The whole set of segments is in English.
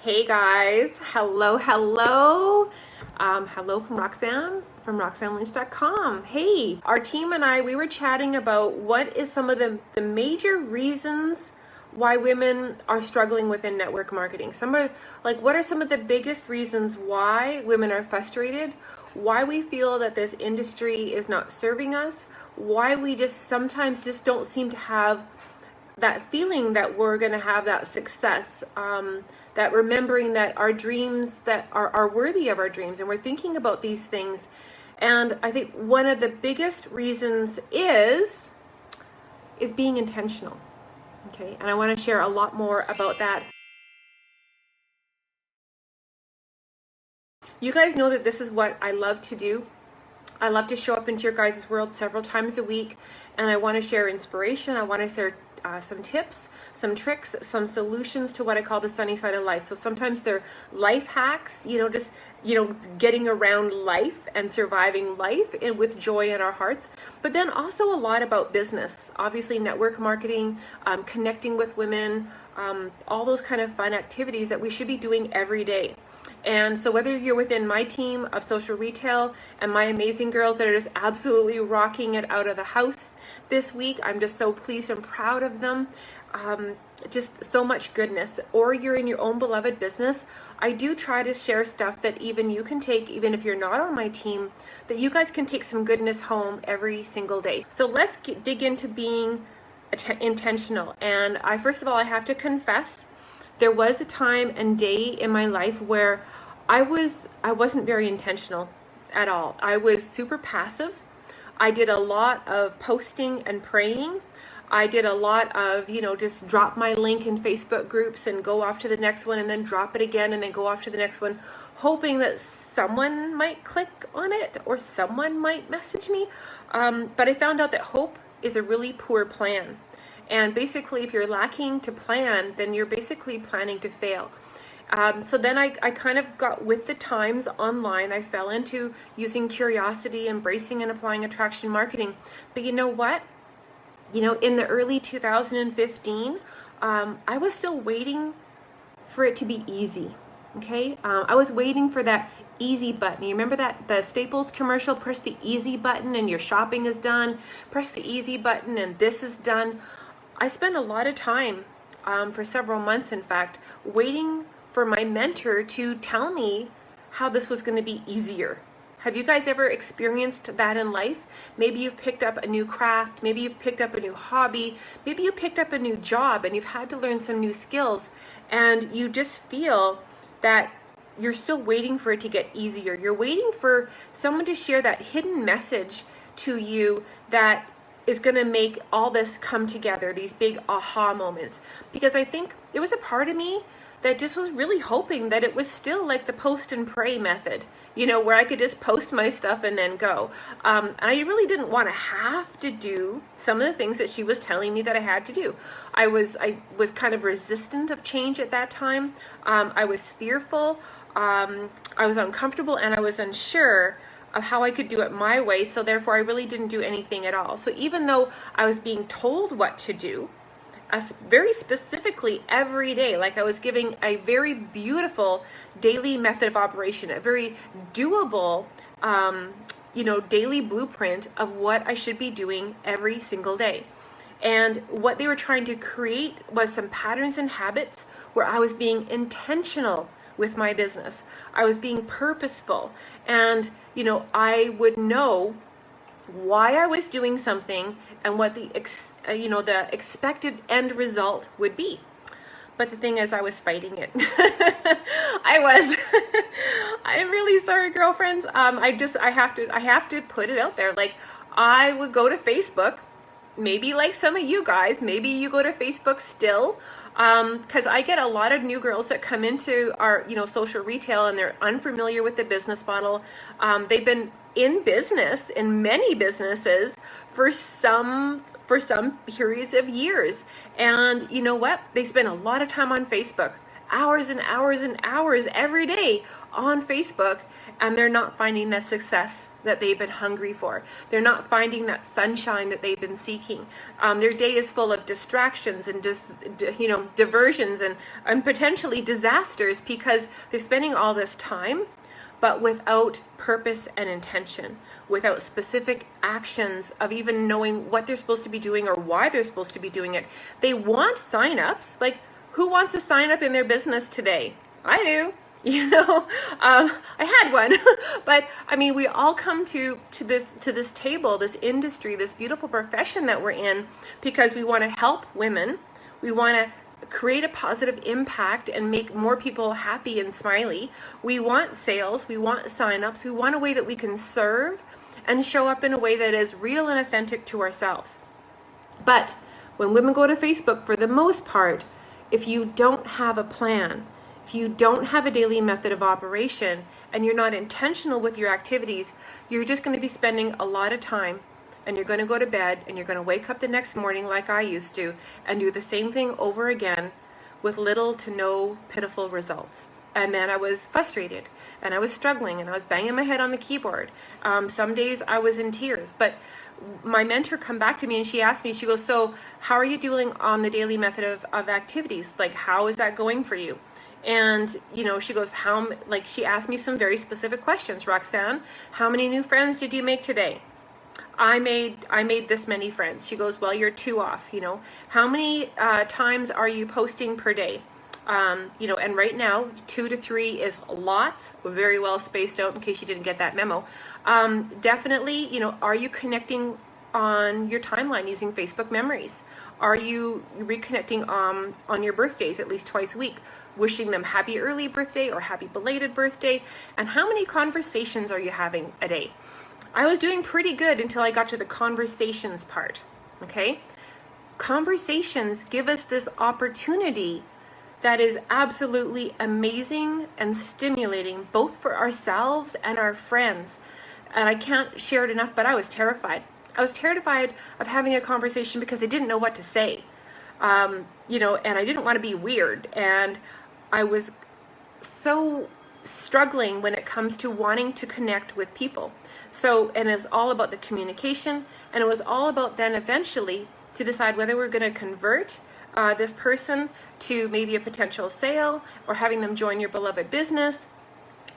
Hey guys, hello. Hello from Roxanne from RoxanneLynch.com. Hey, our team and I, we were chatting about what is some of the major reasons why women are struggling within network marketing. What are some of the biggest reasons why women are frustrated, why we feel that this industry is not serving us, why we just sometimes just don't seem to have that feeling that we're going to have that success, that remembering that our dreams that are worthy of our dreams, and we're thinking about these things. And I think one of the biggest reasons is being intentional. Okay, and I want to share a lot more about that. You guys know that this is what I love to do. I love to show up into your guys' world several times a week, and I want to share inspiration. I want to share some tips, some tricks, some solutions to what I call the sunny side of life. So sometimes they're life hacks, just getting around life and surviving life with joy in our hearts. But then also a lot about business, obviously network marketing, connecting with women, all those kind of fun activities that we should be doing every day. And so whether you're within my team of social retail and my amazing girls that are just absolutely rocking it out of the house this week, I'm just so pleased and proud of them. Just so much goodness. Or you're in your own beloved business, I do try to share stuff that even you can take, even if you're not on my team, that you guys can take some goodness home every single day. So let's dig into being intentional. And first of all, I have to confess, there was a time and day in my life where I wasn't very intentional at all. I was super passive. I did a lot of posting and praying. I did a lot of, just drop my link in Facebook groups and go off to the next one and then drop it again and then go off to the next one, hoping that someone might click on it or someone might message me. But I found out that hope is a really poor plan. And basically, if you're lacking to plan, then you're basically planning to fail. So then I kind of got with the times online. I fell into using curiosity, embracing and applying attraction marketing. But you know what? In the early 2015, I was still waiting for it to be easy. Okay, I was waiting for that easy button. You remember the Staples commercial? Press the easy button and your shopping is done. Press the easy button and this is done. I spent a lot of time, for several months in fact, waiting for my mentor to tell me how this was going to be easier. Have you guys ever experienced that in life? Maybe you've picked up a new craft, maybe you've picked up a new hobby, maybe you picked up a new job and you've had to learn some new skills, and you just feel that you're still waiting for it to get easier. You're waiting for someone to share that hidden message to you that is going to make all this come together, these big aha moments. Because I think there was a part of me that just was really hoping that it was still like the post and pray method, where I could just post my stuff and then go. I really didn't want to have to do some of the things that she was telling me that I had to do. I was kind of resistant of change at that time. I was fearful. I was uncomfortable, and I was unsure of how I could do it my way. So therefore, I really didn't do anything at all. So even though I was being told what to do, very specifically every day, like I was giving a very beautiful daily method of operation, a very doable, daily blueprint of what I should be doing every single day. And what they were trying to create was some patterns and habits where I was being intentional with my business. I was being purposeful, and I would know why I was doing something and what the expected end result would be. But the thing is, I was fighting it. I'm really sorry, girlfriends. I have to put it out there. Like, I would go to Facebook, maybe like some of you guys, maybe you go to Facebook still, because I get a lot of new girls that come into our, social retail, and they're unfamiliar with the business model. They've been in business, in many businesses, for some periods of years. And you know what? They spend a lot of time on Facebook. hours and hours and hours every day on Facebook, and they're not finding the success that they've been hungry for. They're not finding that sunshine that they've been seeking. Their day is full of distractions and diversions and potentially disasters because they're spending all this time but without purpose and intention, without specific actions of even knowing what they're supposed to be doing or why they're supposed to be doing it. They want signups. Like, who wants to sign up in their business today? I do. I had one, but I mean, we all come to this table, this industry, this beautiful profession that we're in because we want to help women. We want to create a positive impact and make more people happy and smiley. We want sales, we want signups, we want a way that we can serve and show up in a way that is real and authentic to ourselves. But when women go to Facebook, for the most part, if you don't have a plan, if you don't have a daily method of operation, and you're not intentional with your activities, you're just going to be spending a lot of time, and you're going to go to bed and you're going to wake up the next morning like I used to and do the same thing over again with little to no pitiful results. And then I was frustrated and I was struggling and I was banging my head on the keyboard. Some days I was in tears, but my mentor come back to me and she asked me, she goes, so how are you doing on the daily method of activities? Like, how is that going for you? And, she goes, she asked me some very specific questions. Roxanne, how many new friends did you make today? I made this many friends. She goes, well, you're 2 off, How many times are you posting per day? And right now 2 to 3 is lots, very well spaced out in case you didn't get that memo. Definitely, are you connecting on your timeline using Facebook memories? Are you reconnecting on your birthdays at least twice a week, wishing them happy early birthday or happy belated birthday? And how many conversations are you having a day? I was doing pretty good until I got to the conversations part, okay? Conversations give us this opportunity that is absolutely amazing and stimulating, both for ourselves and our friends. And I can't share it enough, but I was terrified. I was terrified of having a conversation because I didn't know what to say, and I didn't want to be weird. And I was so struggling when it comes to wanting to connect with people. So, and it was all about the communication, and it was all about then eventually to decide whether we're going to convert this person to maybe a potential sale, or having them join your beloved business,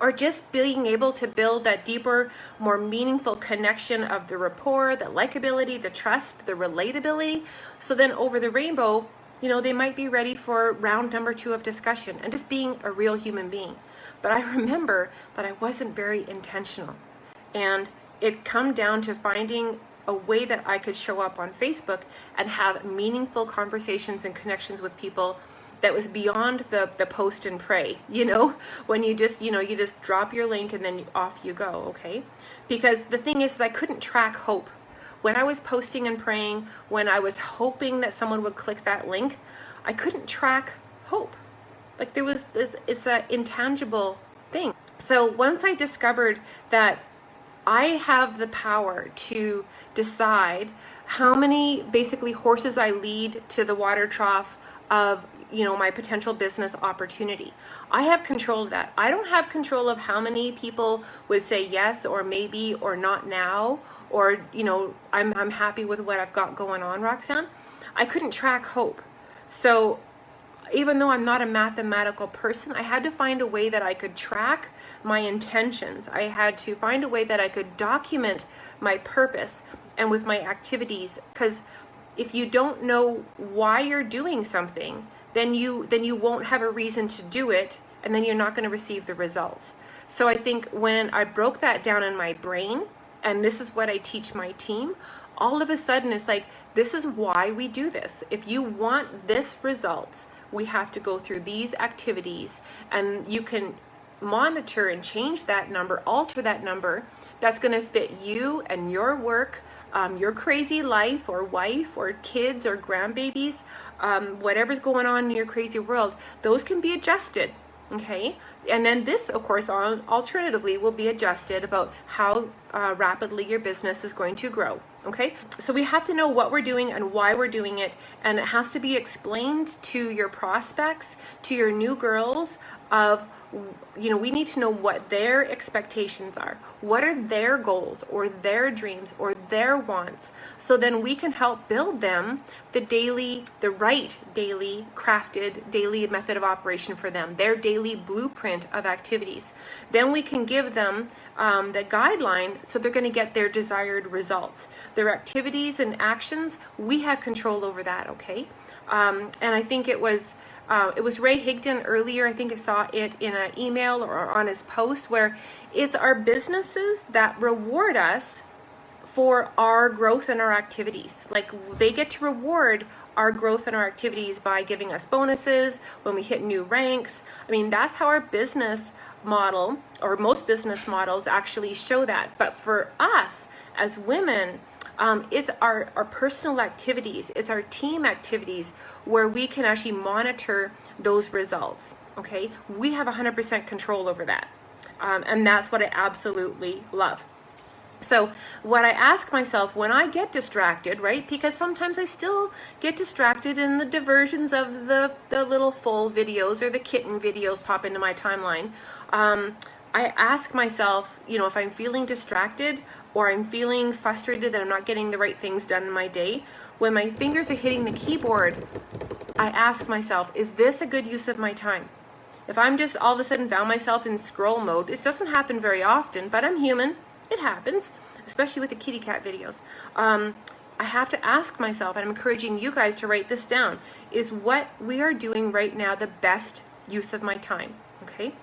or just being able to build that deeper, more meaningful connection of the rapport, the likability, the trust, the relatability. So then over the rainbow, they might be ready for round number 2 of discussion and just being a real human being. But I remember that I wasn't very intentional. And it come down to finding a way that I could show up on Facebook and have meaningful conversations and connections with people that was beyond the post and pray, when you just, you just drop your link and then off you go, okay? Because the thing is I couldn't track hope. When I was posting and praying, when I was hoping that someone would click that link, I couldn't track hope. Like, there was this, it's an intangible thing. So once I discovered that I have the power to decide how many basically horses I lead to the water trough of, my potential business opportunity. I have control of that. I don't have control of how many people would say yes or maybe or not now, or, I'm happy with what I've got going on, Roxanne. I couldn't track hope. So even though I'm not a mathematical person, I had to find a way that I could track my intentions. I had to find a way that I could document my purpose and with my activities. Because if you don't know why you're doing something, then you won't have a reason to do it, and then you're not going to receive the results. So I think when I broke that down in my brain, and this is what I teach my team, all of a sudden it's like, this is why we do this. If you want this results, we have to go through these activities, and you can monitor and change that number, alter that number that's going to fit you and your work, your crazy life or wife or kids or grandbabies, whatever's going on in your crazy world. Those can be adjusted. Okay, and then this, of course, alternatively will be adjusted about how rapidly your business is going to grow. Okay, so we have to know what we're doing and why we're doing it, and it has to be explained to your prospects, to your new girls, of, you know, we need to know what their expectations are. What are their goals or their dreams or their wants? So then we can help build them the right daily crafted daily method of operation for them, their daily blueprint of activities. Then we can give them the guideline so they're going to get their desired results. Their activities and actions, we have control over that, okay? And I think it was Ray Higdon earlier, I think I saw it in an email or on his post, where it's our businesses that reward us for our growth and our activities. Like, they get to reward our growth and our activities by giving us bonuses when we hit new ranks. I mean, that's how our business model, or most business models, actually show that. But for us as women, it's our personal activities, it's our team activities where we can actually monitor those results. Okay, we have 100% control over that, and that's what I absolutely love. So what I ask myself when I get distracted, right, because sometimes I still get distracted in the diversions of the little full videos or the kitten videos pop into my timeline, I ask myself, you know, if I'm feeling distracted or I'm feeling frustrated that I'm not getting the right things done in my day, when my fingers are hitting the keyboard, I ask myself, is this a good use of my time? If I'm just all of a sudden found myself in scroll mode, it doesn't happen very often, but I'm human. It happens, especially with the kitty cat videos. I have to ask myself, and I'm encouraging you guys to write this down, is what we are doing right now the best use of my time? Okay?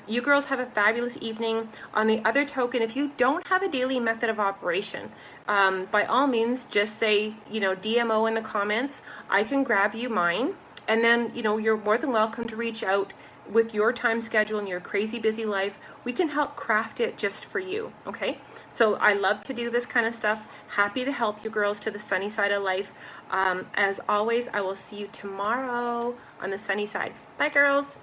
You girls have a fabulous evening. On the other token, if you don't have a daily method of operation, by all means, just say, you know, DMO in the comments. I can grab you mine. And then, you know, you're more than welcome to reach out with your time schedule and your crazy busy life. We can help craft it just for you, okay? So I love to do this kind of stuff. Happy to help you girls to the sunny side of life. As always, I will see you tomorrow on the sunny side. Bye, girls.